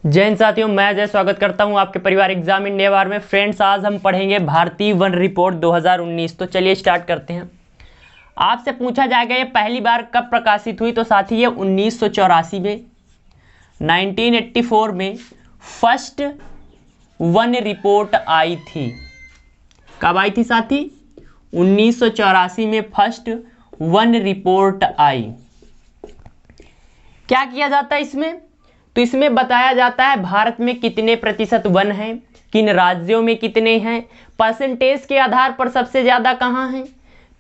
जय हिंद साथियों, मैं अजय स्वागत करता हूं आपके परिवार एग्जाम इंडिया वार में। फ्रेंड्स, आज हम पढ़ेंगे भारतीय वन रिपोर्ट 2019। तो चलिए स्टार्ट करते हैं। आपसे पूछा जाएगा ये पहली बार कब प्रकाशित हुई, तो साथी ये 1984 में 1984 में फर्स्ट वन रिपोर्ट आई थी। कब आई थी साथी? 1984 में फर्स्ट वन रिपोर्ट आई। क्या किया जाता है इसमें? तो इसमें बताया जाता है भारत में कितने प्रतिशत वन हैं, किन राज्यों में कितने हैं, परसेंटेज के आधार पर सबसे ज़्यादा कहाँ हैं।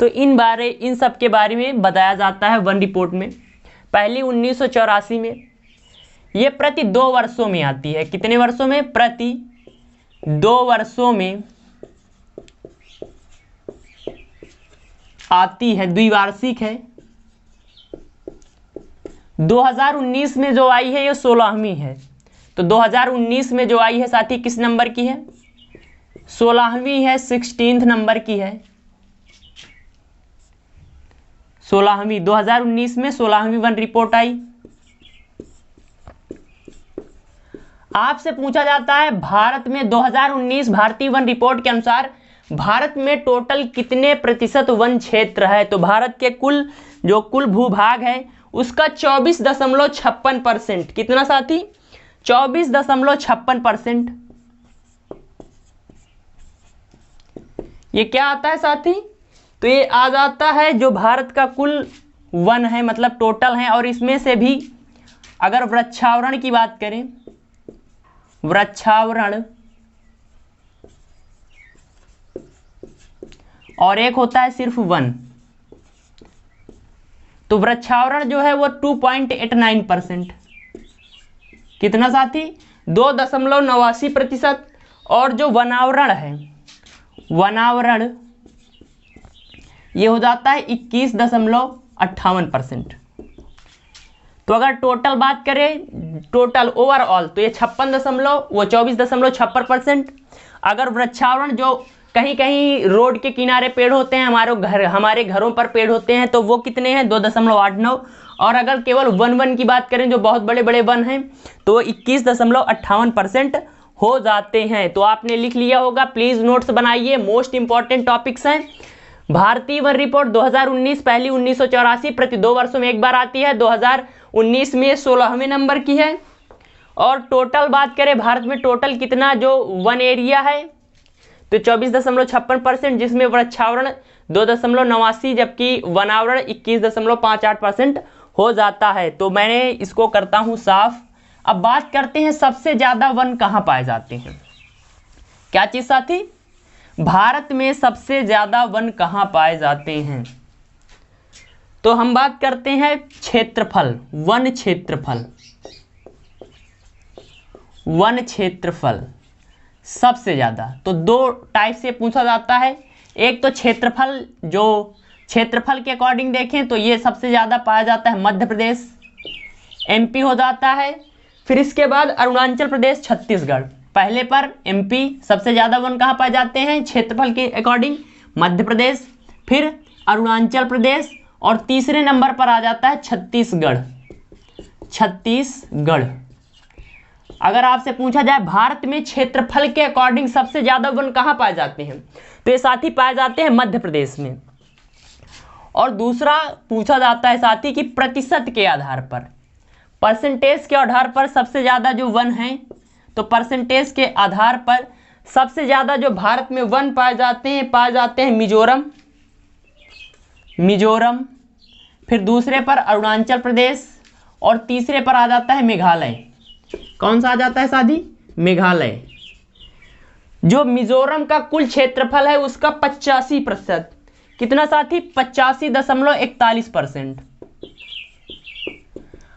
तो इन सब के बारे में बताया जाता है वन रिपोर्ट में। पहली 1984 में, ये प्रति 2 वर्षों में आती है। कितने वर्षों में? प्रति 2 वर्षों में आती है, द्विवार्षिक है। 2019 में जो आई है ये 16वीं है। तो 2019 में जो आई है साथी किस नंबर की है? 16वीं है, 16th नंबर की है। 16वीं 2019 में 16वीं वन रिपोर्ट आई। आपसे पूछा जाता है भारत में 2019 भारतीय वन रिपोर्ट के अनुसार भारत में टोटल कितने प्रतिशत वन क्षेत्र है। तो भारत के कुल भूभाग है उसका 24.56%। कितना साथी? 24.56%। ये क्या आता है साथी? तो ये आ जाता है जो भारत का कुल वन है, मतलब टोटल है। और इसमें से भी अगर वृक्षावरण की बात करें, वृक्षावरण और एक होता है सिर्फ वन, तो वृक्षावरण जो है वो 2.89%। कितना साथी? 2.89%। और जो वनावरण है, वनावरण ये हो जाता है 21.58%। तो अगर टोटल बात करें, टोटल ओवरऑल, तो ये 24.56%। अगर वृक्षावरण जो कहीं कहीं रोड के किनारे पेड़ होते हैं, हमारे घरों पर पेड़ होते हैं, तो वो कितने हैं? 2.89। और अगर केवल वन की बात करें जो बहुत बड़े बड़े वन हैं, तो 21.58% हो जाते हैं। तो आपने लिख लिया होगा, प्लीज नोट्स बनाइए, मोस्ट इंपॉर्टेंट टॉपिक्स हैं। भारतीय वन रिपोर्ट 2019 पहली 1984 प्रति 2 वर्षों में एक बार आती है। 2019 में 16वें नंबर की है। और टोटल बात करें भारत में टोटल कितना जो वन एरिया है, तो 24.56%, जिसमें वृक्षावरण 2.89 जबकि वनावरण 21.58% हो जाता है। तो मैंने इसको करता हूं साफ। अब बात करते हैं सबसे ज्यादा वन कहां पाए जाते हैं। क्या चीज साथी? भारत में सबसे ज्यादा वन कहां पाए जाते हैं? तो हम बात करते हैं क्षेत्रफल, वन क्षेत्रफल। वन क्षेत्रफल सबसे ज्यादा तो 2 टाइप से पूछा जाता है। एक तो क्षेत्रफल, जो क्षेत्रफल के अकॉर्डिंग देखें तो ये सबसे ज्यादा पाया जाता है मध्य प्रदेश, एमपी हो जाता है। फिर इसके बाद अरुणाचल प्रदेश, छत्तीसगढ़। पहले पर एमपी, सबसे ज्यादा वन कहाँ पाए जाते हैं क्षेत्रफल के अकॉर्डिंग? मध्य प्रदेश, फिर अरुणाचल प्रदेश, और तीसरे नंबर पर आ जाता है छत्तीसगढ़। छत्तीसगढ़। अगर आपसे पूछा जाए भारत में क्षेत्रफल के अकॉर्डिंग सबसे ज्यादा वन कहां पाए जाते हैं, तो ये साथी पाए जाते हैं मध्य प्रदेश में। और दूसरा पूछा जाता है साथी कि प्रतिशत के आधार पर, परसेंटेज के आधार पर सबसे ज्यादा जो वन है, तो परसेंटेज के आधार पर सबसे ज्यादा जो भारत में वन पाए जाते हैं मिजोरम, फिर दूसरे पर अरुणाचल प्रदेश, और तीसरे पर आ जाता है मेघालय। कौन सा आ जाता है साथी? मेघालय। जो मिजोरम का कुल क्षेत्रफल है उसका 85%। कितना साथी? 85.41%।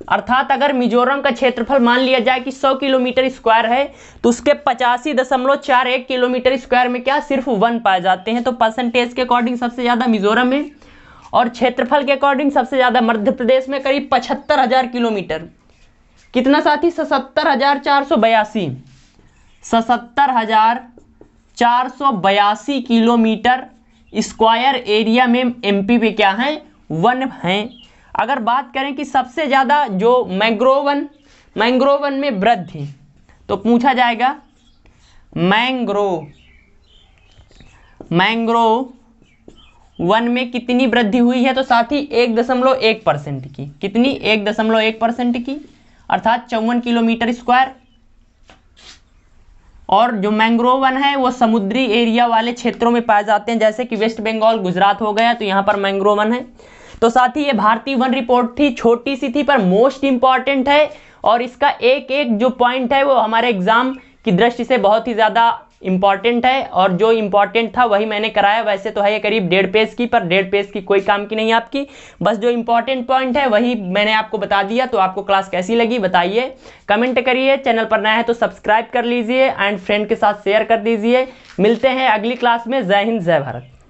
अर्थात अगर मिजोरम का क्षेत्रफल मान लिया जाए कि 100 किलोमीटर स्क्वायर है, तो उसके 85.41 किलोमीटर स्क्वायर में क्या सिर्फ वन पाए जाते हैं। तो परसेंटेज के अकॉर्डिंग सबसे ज्यादा मिजोरम में, और क्षेत्रफल के अकॉर्डिंग सबसे ज्यादा मध्य प्रदेश में, करीब 75,000 किलोमीटर। कितना साथी? 77,482। 77,482 किलोमीटर स्क्वायर एरिया में एमपी पे क्या है? वन है। अगर बात करें कि सबसे ज्यादा जो मैंग्रोव वन में वृद्धि, तो पूछा जाएगा मैंग्रोव वन में कितनी वृद्धि हुई है, तो साथ ही 1.1% की। कितनी? 1.1% की, अर्थात 54 किलोमीटर स्क्वायर। और जो मैंग्रोव वन है वो समुद्री एरिया वाले क्षेत्रों में पाए जाते हैं, जैसे कि वेस्ट बंगाल, गुजरात हो गया, तो यहाँ पर मैंग्रोव वन है। तो साथ ही ये भारतीय वन रिपोर्ट थी, छोटी सी थी पर मोस्ट इंपॉर्टेंट है, और इसका एक एक जो पॉइंट है वो हमारे एग्जाम की दृष्टि से बहुत ही ज़्यादा इंपॉर्टेंट है, और जो इंपॉर्टेंट था वही मैंने कराया। वैसे तो है ये करीब 1.5 पेज की, पर 1.5 पेज की कोई काम की नहीं आपकी, बस जो इंपॉर्टेंट पॉइंट है वही मैंने आपको बता दिया। तो आपको क्लास कैसी लगी बताइए, कमेंट करिए, चैनल पर नया है तो सब्सक्राइब कर लीजिए एंड फ्रेंड के साथ शेयर कर दीजिए। मिलते हैं अगली क्लास में। जय हिंद, जय भारत।